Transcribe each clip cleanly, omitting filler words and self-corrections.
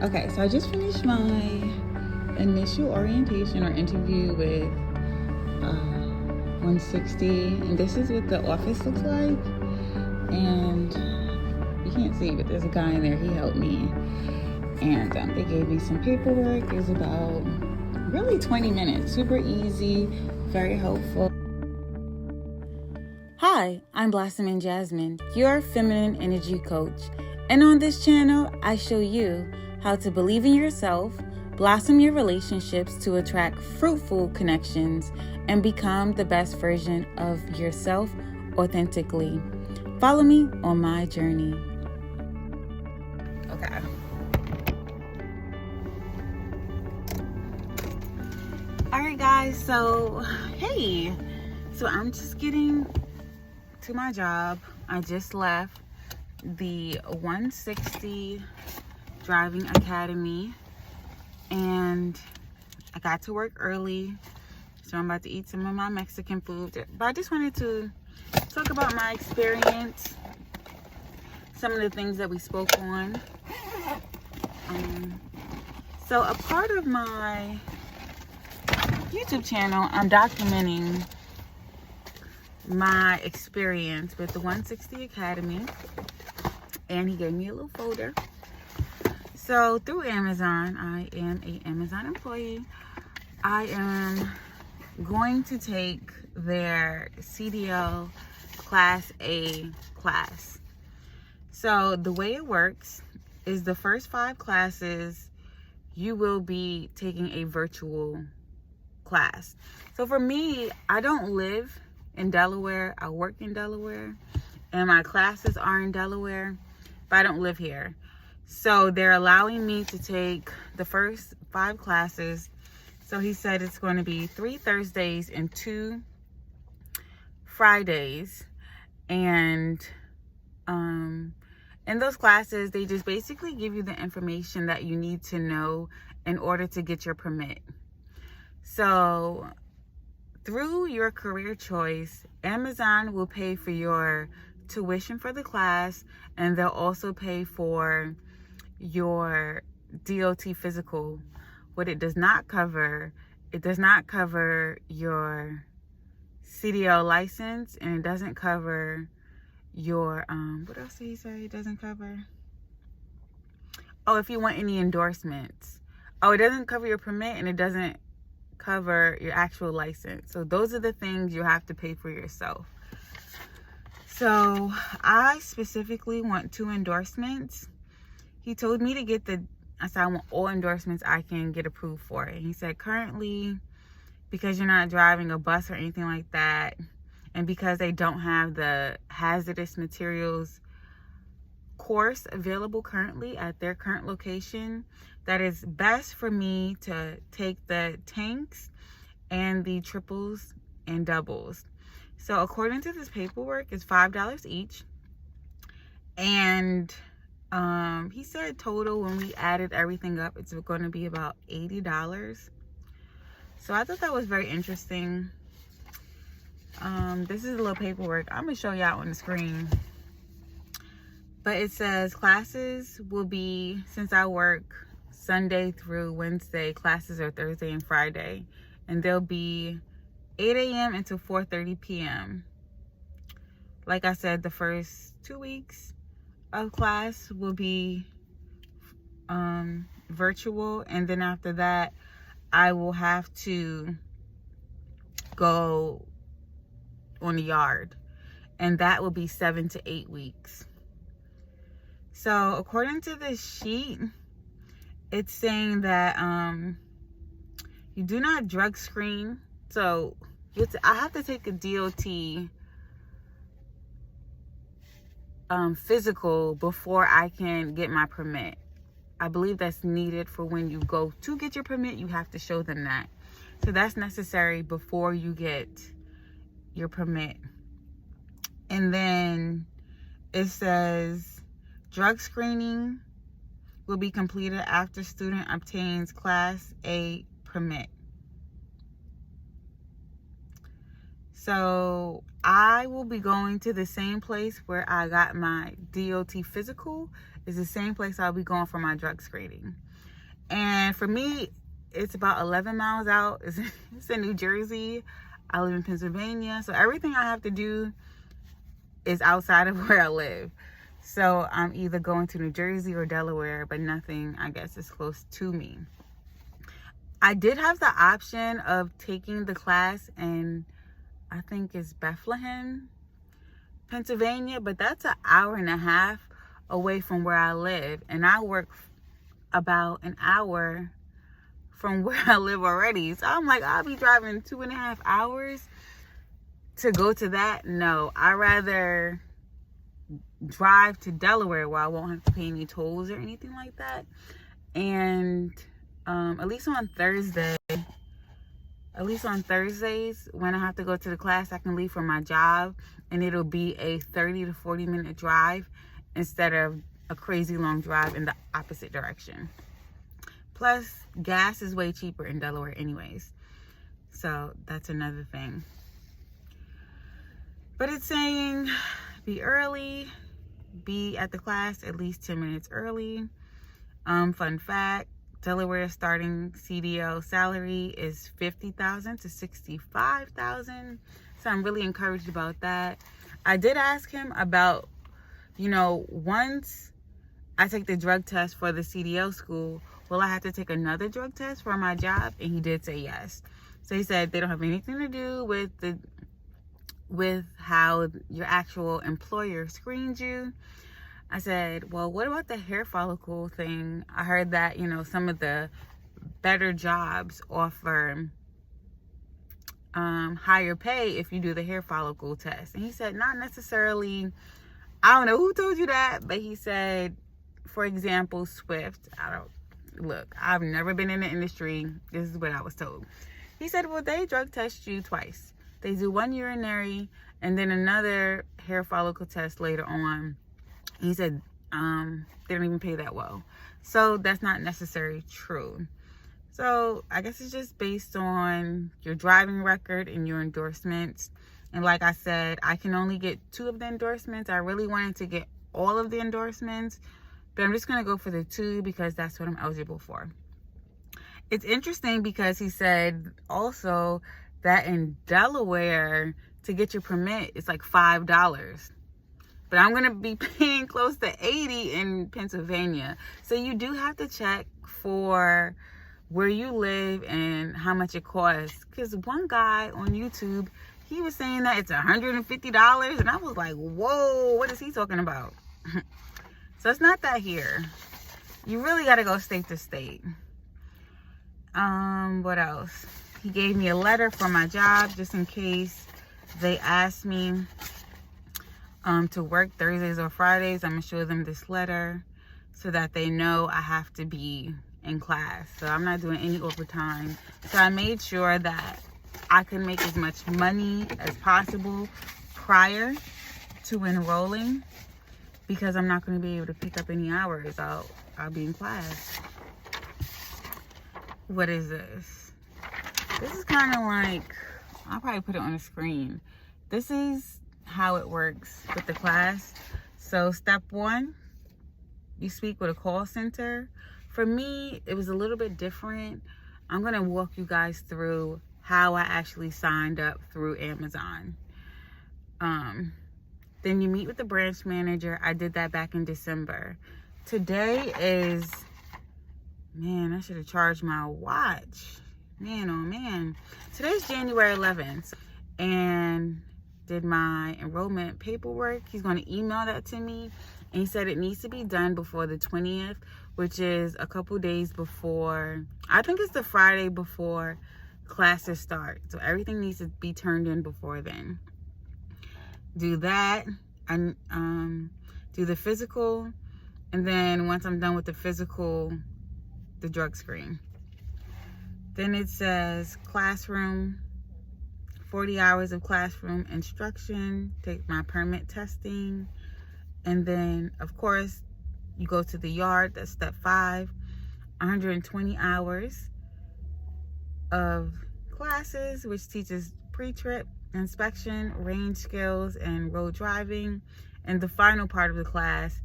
Okay, so I just finished my initial orientation or interview with 160, and this is what the office looks like. And you can't see, but there's a guy in there. He helped me, and they gave me some paperwork. It was about really 20 minutes. Super easy, very helpful. Hi, I'm Blossoming Jasmine, your feminine energy coach. And on this channel, I show you how to believe in yourself, blossom your relationships to attract fruitful connections, and become the best version of yourself authentically. Follow me on my journey. Okay. All right, guys. So, hey. So I'm just getting to my job. I just left the 160 driving academy and I got to work early, so I'm about to eat some of my Mexican food. But I just wanted to talk about my experience, some of the things that we spoke on. So a part of my YouTube channel, I'm documenting my experience with the 160 Academy, and he gave me a little folder. So through Amazon, I am an Amazon employee. I am going to take their CDL Class A class. So the way it works is the first 5 classes, you will be taking a virtual class. So for me, I don't live in Delaware. I work in Delaware, and my classes are in Delaware, but I don't live here. So they're allowing me to take the first 5 classes. So he said it's going to be 3 Thursdays and 2 Fridays. And in those classes, they just basically give you the information that you need to know in order to get your permit. So through your career choice, Amazon will pay for your tuition for the class, and they'll also pay for your DOT physical. What it does not cover your CDL license, and it doesn't cover your what else did he say it doesn't cover? Oh, if you want any endorsements. Oh, it doesn't cover your permit, and it doesn't cover your actual license. So those are the things you have to pay for yourself. So I specifically want 2 endorsements. He told me to get I said I want all endorsements I can get approved for. And he said currently, because you're not driving a bus or anything like that, and because they don't have the hazardous materials course available currently at their current location, that is best for me to take the tanks and the triples and doubles. So according to this paperwork, it's $5 each. And he said total, when we added everything up, it's going to be about $80. So I thought that was very interesting. This is a little paperwork. I'm going to show y'all on the screen. But it says classes will be, since I work Sunday through Wednesday, classes are Thursday and Friday. And they'll be 8 a.m. until 4:30 p.m. Like I said, the first 2 weeks of class will be virtual. And then after that, I will have to go on the yard. And that will be 7 to 8 weeks. So according to this sheet, it's saying that you do not drug screen. So I have to take a DOT physical before I can get my permit. I believe that's needed for when you go to get your permit. You have to show them that. So that's necessary before you get your permit. And then it says drug screening will be completed after student obtains Class A permit. So I will be going to the same place where I got my DOT physical. Is the same place I'll be going for my drug screening. And for me, it's about 11 miles out. It's in New Jersey. I live in Pennsylvania. So everything I have to do is outside of where I live. So I'm either going to New Jersey or Delaware, but nothing, I guess, is close to me. I did have the option of taking the class in, I think it's Bethlehem, Pennsylvania, but that's an hour and a half away from where I live. And I work about an hour from where I live already. So I'm like, I'll be driving 2.5 hours to go to that. No, I'd rather drive to Delaware where I won't have to pay any tolls or anything like that. And at least on Thursdays when I have to go to the class, I can leave for my job and it'll be a 30 to 40 minute drive instead of a crazy long drive in the opposite direction. Plus, gas is way cheaper in Delaware anyways. So that's another thing. But it's saying be early, be at the class at least 10 minutes early. Fun fact, Delaware starting CDL salary is $50,000 to $65,000. So I'm really encouraged about that. I did ask him about, once I take the drug test for the CDL school, will I have to take another drug test for my job? And he did say yes. So he said they don't have anything to do with how your actual employer screens you. I said, well, what about the hair follicle thing? I heard that, some of the better jobs offer higher pay if you do the hair follicle test. And he said, not necessarily. I don't know who told you that, but he said, for example, Swift. I've never been in the industry. This is what I was told. He said, well, they drug test you twice. They do one urinary and then another hair follicle test later on. He said they don't even pay that well. So that's not necessarily true. So I guess it's just based on your driving record and your endorsements. And like I said, I can only get 2 of the endorsements. I really wanted to get all of the endorsements, but I'm just going to go for the 2 because that's what I'm eligible for. It's interesting because he said also that in Delaware, to get your permit, it's like $5. But I'm going to be paying close to $80 in Pennsylvania. So you do have to check for where you live and how much it costs. Because one guy on YouTube, he was saying that it's $150. And I was like, whoa, what is he talking about? So it's not that here. You really got to go state to state. What else? He gave me a letter for my job just in case they ask me to work Thursdays or Fridays. I'm going to show them this letter so that they know I have to be in class. So I'm not doing any overtime. So I made sure that I can make as much money as possible prior to enrolling because I'm not going to be able to pick up any hours. I'll be in class. What is this? This is kind of like, I'll probably put it on the screen. This is how it works with the class. So step 1, you speak with a call center. For me, it was a little bit different. I'm going to walk you guys through how I actually signed up through Amazon. Then you meet with the branch manager. I did that back in December. Today is, man, I should have charged my watch. Man, oh man. Today's January 11th. And did my enrollment paperwork. He's going to email that to me. And he said it needs to be done before the 20th, which is a couple days before, I think it's the Friday before classes start. So everything needs to be turned in before then. Do that and do the physical. And then once I'm done with the physical, the drug screen. Then it says classroom, 40 hours of classroom instruction, take my permit testing. And then, of course, you go to the yard, that's step 5, 120 hours of classes, which teaches pre-trip, inspection, range skills, and road driving. And the final part of the class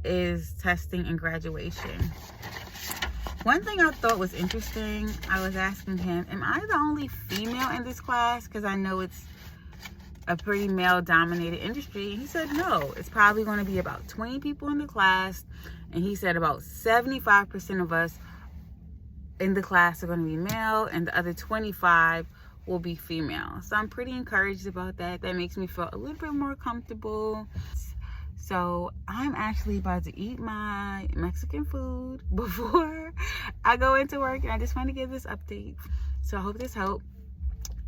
is testing and graduation. One thing I thought was interesting, I was asking him, am I the only female in this class? Because I know it's a pretty male-dominated industry. And he said no, it's probably going to be about 20 people in the class. And he said about 75% of us in the class are going to be male, and the other 25 will be female. So I'm pretty encouraged about that. That makes me feel a little bit more comfortable. So I'm actually about to eat my Mexican food before I go into work, and I just want to give this update. So I hope this helped,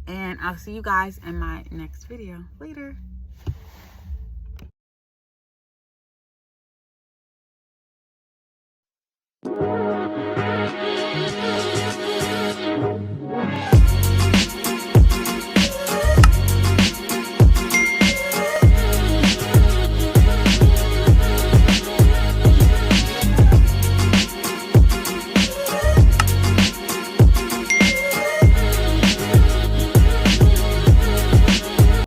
and I'll see you guys in my next video. Later.